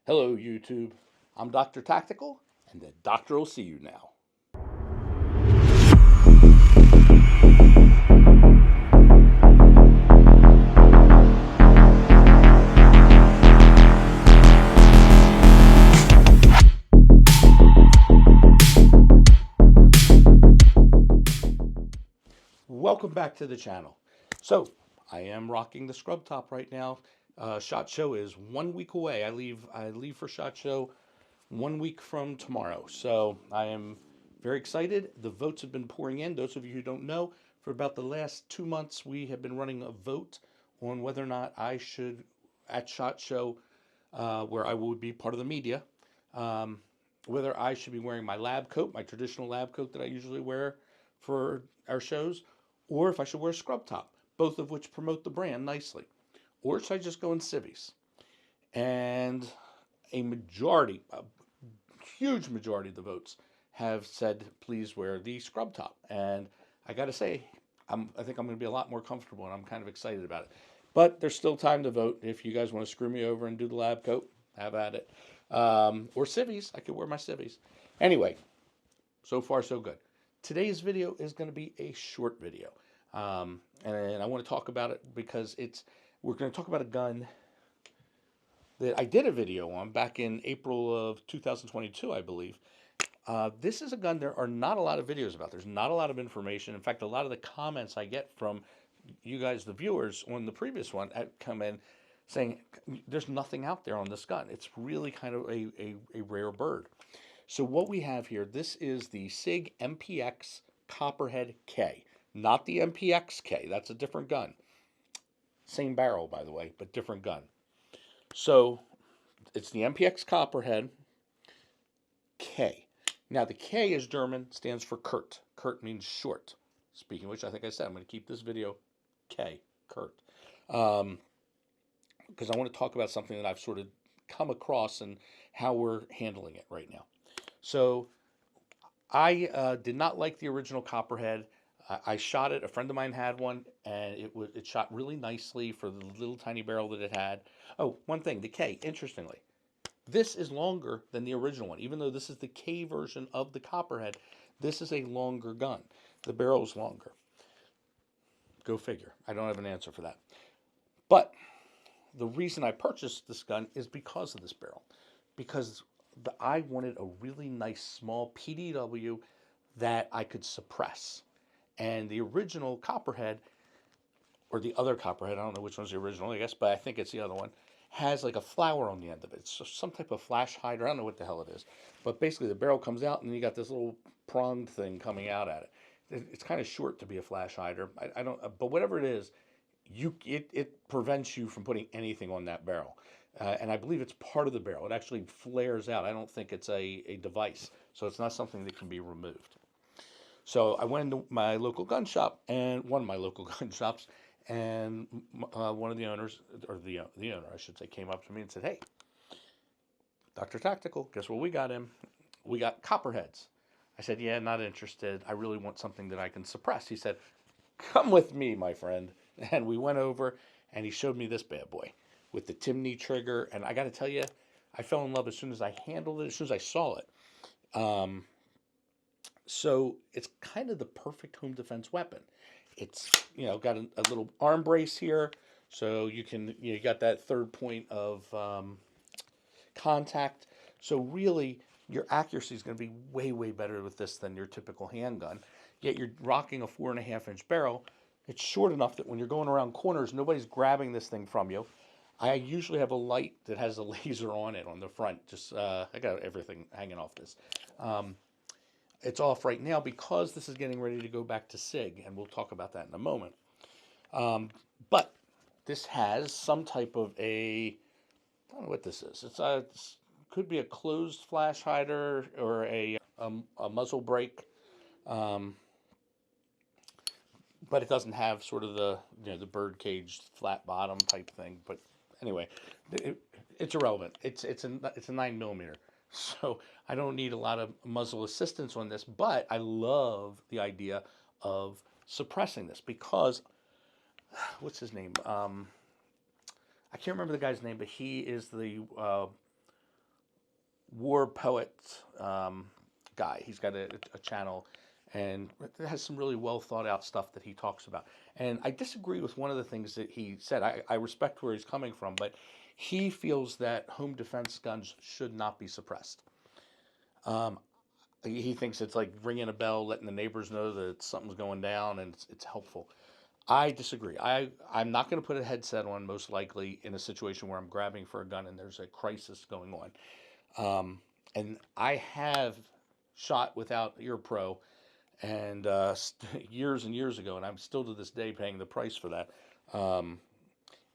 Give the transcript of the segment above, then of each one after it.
Hello, YouTube. I'm Dr. Tactical, and the doctor will see you now. Welcome back to the channel. So, I am rocking the scrub top right now. SHOT Show is 1 week away. I leave for SHOT Show 1 week from tomorrow. So I am very excited. The votes have been pouring in. Those of you who don't know, for about the last 2 months, we have been running a vote on whether or not I should, at SHOT Show, where I would be part of the media, whether I should be wearing my lab coat, my traditional lab coat that I usually wear for our shows, or if I should wear a scrub top, both of which promote the brand nicely. Or should I just go in civvies? And a huge majority of the votes have said, please wear the scrub top. And I got to say, I think I'm going to be a lot more comfortable, and I'm kind of excited about it. But there's still time to vote. If you guys want to screw me over and do the lab coat, have at it. Or civvies. I could wear my civvies. Anyway, so far so good. Today's video is going to be a short video. And I want to talk about it because we're going to talk about a gun that I did a video on back in April of 2022, I believe. This is a gun there are not a lot of videos about. There's not a lot of information. In fact, a lot of the comments I get from you guys, the viewers, on the previous one come in saying there's nothing out there on this gun. It's really kind of a rare bird. So what we have here, this is the Sig MPX Copperhead K. Not the MPX K. That's a different gun. Same barrel, by the way, but different gun. So it's the MPX Copperhead K. Now the K is German, stands for Kurt. Kurt means short. Speaking of which, I think I said I'm going to keep this video K, Kurt. Because I want to talk about something that I've sort of come across and how we're handling it right now. So I did not like the original Copperhead. I shot it. A friend of mine had one, and it shot really nicely for the little tiny barrel that it had. Oh, one thing, the K, interestingly, this is longer than the original one. Even though this is the K version of the Copperhead, this is a longer gun. The barrel is longer. Go figure. I don't have an answer for that. But the reason I purchased this gun is because of this barrel. Because I wanted a really nice small PDW that I could suppress. And the original Copperhead, or the other Copperhead, I don't know which one's the original, I guess, but I think it's the other one, has like a flower on the end of it. It's some type of flash hider. I don't know what the hell it is. But basically the barrel comes out and you got this little pronged thing coming out at it. It's kind of short to be a flash hider. I don't, but whatever it is, it prevents you from putting anything on that barrel. And I believe it's part of the barrel. It actually flares out. I don't think it's a device. So it's not something that can be removed. So I went into my local gun shop, and one of my local gun shops, and one of the owners, or the owner, I should say, came up to me and said, "Hey, Dr. Tactical, guess what we got him? We got Copperheads." I said, "Yeah, not interested. I really want something that I can suppress." He said, "Come with me, my friend." And we went over, and he showed me this bad boy with the Timney trigger. And I got to tell you, I fell in love as soon as I handled it, as soon as I saw it. So it's kind of the perfect home defense weapon. It's, got a little arm brace here, so you got that third point of contact. So really, your accuracy is going to be way, way better with this than your typical handgun. Yet you're rocking a 4.5-inch barrel. It's short enough that when you're going around corners, nobody's grabbing this thing from you. I usually have a light that has a laser on it on the front. I got everything hanging off this. It's off right now because this is getting ready to go back to SIG, and we'll talk about that in a moment. But this has some type of I don't know what this is. It could be a closed flash hider or a muzzle brake, but it doesn't have sort of the the bird cage flat bottom type thing. But anyway, it's irrelevant. It's a 9mm. So I don't need a lot of muzzle assistance on this, but I love the idea of suppressing this because, what's his name? I can't remember the guy's name, but he is the war poet guy. He's got a channel, and it has some really well thought out stuff that he talks about. And I disagree with one of the things that he said. I respect where he's coming from, but he feels that home defense guns should not be suppressed. Um, he thinks it's like ringing a bell, letting the neighbors know that something's going down, and it's helpful. I disagree. I'm not going to put a headset on, most likely, in a situation where I'm grabbing for a gun and there's a crisis going on. And I have shot without ear pro, and years and years ago, and I'm still to this day paying the price for that. Um,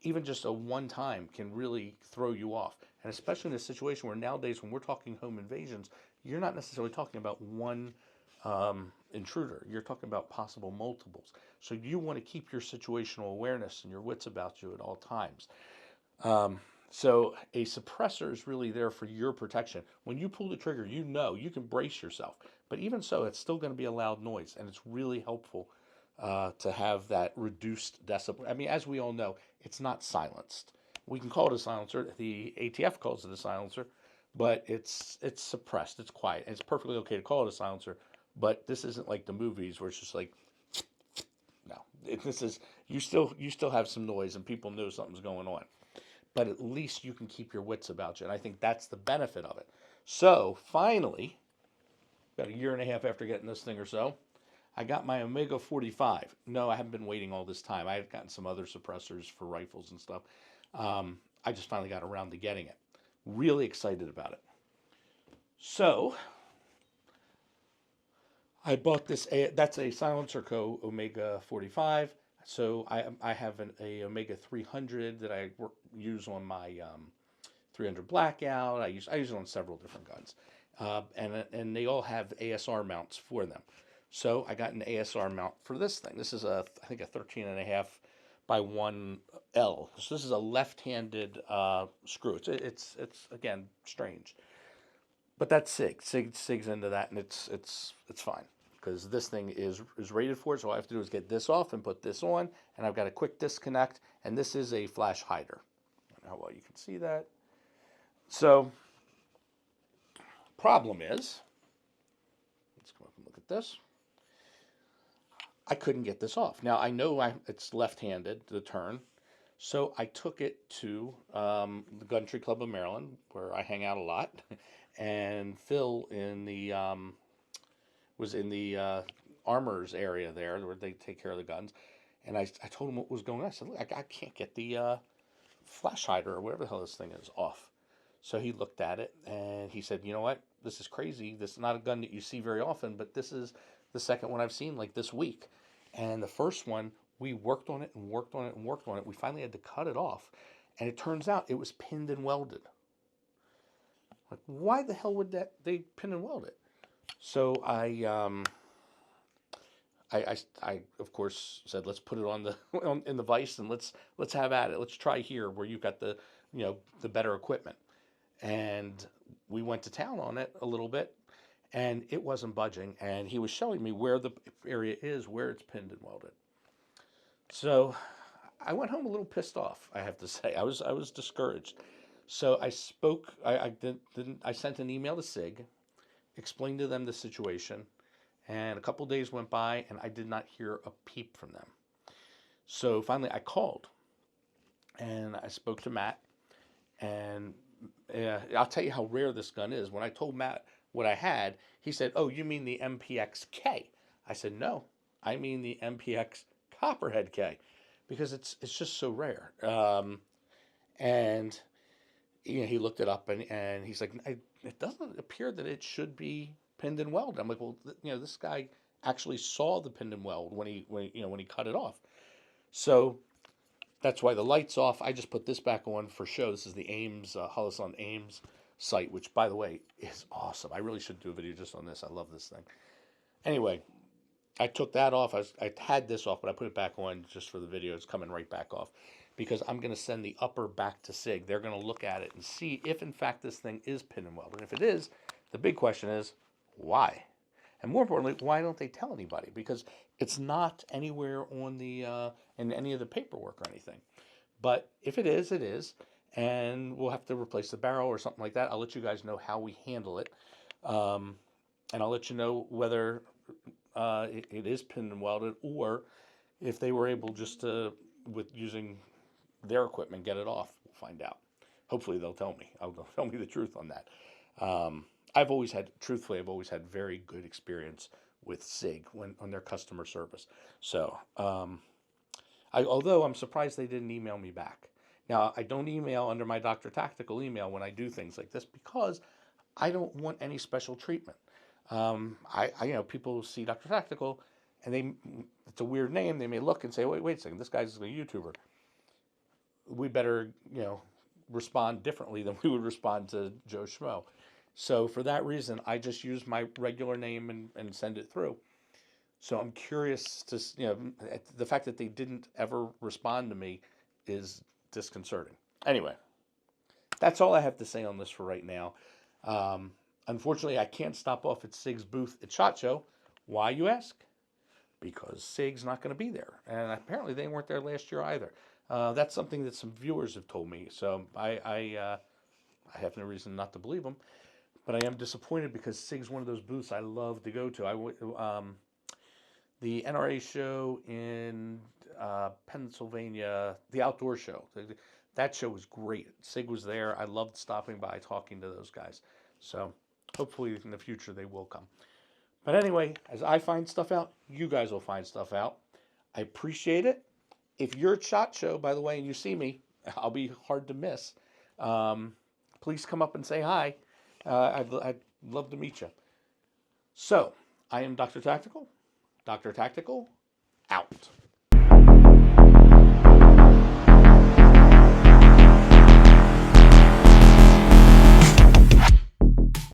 Even just a one time can really throw you off. And especially in a situation where nowadays, when we're talking home invasions, you're not necessarily talking about one intruder. You're talking about possible multiples. So you want to keep your situational awareness and your wits about you at all times. Um, so a suppressor is really there for your protection. When you pull the trigger, you know you can brace yourself. But even so, it's still going to be a loud noise, and it's really helpful to have that reduced decibel. I mean, as we all know, it's not silenced. We can call it a silencer. The ATF calls it a silencer, but it's suppressed. It's quiet. And it's perfectly okay to call it a silencer. But this isn't like the movies where it's just like, no. This is you still have some noise, and people know something's going on. But at least you can keep your wits about you, and I think that's the benefit of it. So finally, about a year and a half after getting this thing or so, I got my Omega 45. No, I haven't been waiting all this time. I had gotten some other suppressors for rifles and stuff. I just finally got around to getting it. Really excited about it. So I bought this. That's a Silencer Co. Omega 45. So I have a Omega 300 that I use on my 300 Blackout. I use it on several different guns, and they all have ASR mounts for them. So I got an ASR mount for this thing. This is I think a 13 and a half by 1L. So this is a left-handed screw. It's again strange, but that's Sig's into that, and it's fine because this thing is rated for it. So all I have to do is get this off and put this on, and I've got a quick disconnect, and this is a flash hider. I don't know how well you can see that. So problem is, let's come up and look at this. I couldn't get this off. Now I know it's left-handed, the turn, so I took it to the Country Club of Maryland, where I hang out a lot, and Phil was in the armorers area there, where they take care of the guns, and I told him what was going on. I said, look, I can't get the flash hider or whatever the hell this thing is off. So he looked at it and he said, you know what? This is crazy. This is not a gun that you see very often, but this is the second one I've seen like this week. And the first one, we worked on it and worked on it and worked on it. We finally had to cut it off. And it turns out it was pinned and welded. Like, why the hell would they pin and weld it? So I of course said, let's put it on in the vise, and let's have at it. Let's try here where you've got the the better equipment. And we went to town on it a little bit, and it wasn't budging. And he was showing me where the area is, where it's pinned and welded. So I went home a little pissed off, I have to say. I was discouraged. So I sent an email to Sig, explained to them the situation, and a couple days went by, and I did not hear a peep from them. So finally, I called, and I spoke to Matt, and I'll tell you how rare this gun is. When I told Matt what I had, he said, "Oh, you mean the MPX K?" I said, "No, I mean the MPX Copperhead K," because it's just so rare. And he looked it up, and he's like, "It doesn't appear that it should be pinned and welded." I'm like, "Well, this guy actually saw the pinned and weld when he cut it off." So that's why the light's off. I just put this back on for show. This is the Ames, Hollis Ames site, which, by the way, is awesome. I really should do a video just on this. I love this thing. Anyway, I took that off. I had this off, but I put it back on just for the video. It's coming right back off because I'm going to send the upper back to Sig. They're going to look at it and see if, in fact, this thing is pin and weld. And if it is, the big question is, why? And more importantly, why don't they tell anybody? Because it's not anywhere on the in any of the paperwork or anything. But if it is, it is. and we'll have to replace the barrel or something like that. I'll let you guys know how we handle it, and I'll let you know whether it is pin and welded, or if they were able just to, with using their equipment, get it off. We'll find out. Hopefully they'll tell me. They'll tell me the truth on that. Truthfully, I've always had very good experience with Sig on their customer service. So, although I'm surprised they didn't email me back. Now, I don't email under my Dr. Tactical email when I do things like this because I don't want any special treatment. People see Dr. Tactical and it's a weird name. They may look and say, wait a second, this guy's a YouTuber. We better, respond differently than we would respond to Joe Schmo. So for that reason, I just use my regular name and send it through. So I'm curious to, the fact that they didn't ever respond to me is disconcerting. Anyway, that's all I have to say on this for right now. Unfortunately, I can't stop off at Sig's booth at SHOT Show. Why, you ask? Because Sig's not going to be there. And apparently they weren't there last year either. That's something that some viewers have told me. So I have no reason not to believe them. But I am disappointed because Sig's one of those booths I love to go to. The NRA show in Pennsylvania, the outdoor show, that show was great. Sig was there. I loved stopping by, talking to those guys. So hopefully in the future they will come. But anyway, as I find stuff out, you guys will find stuff out. I appreciate it. If you're at SHOT Show, by the way, and you see me, I'll be hard to miss. Please come up and say hi. I'd love to meet you. So, I am Dr. Tactical. Dr. Tactical, out.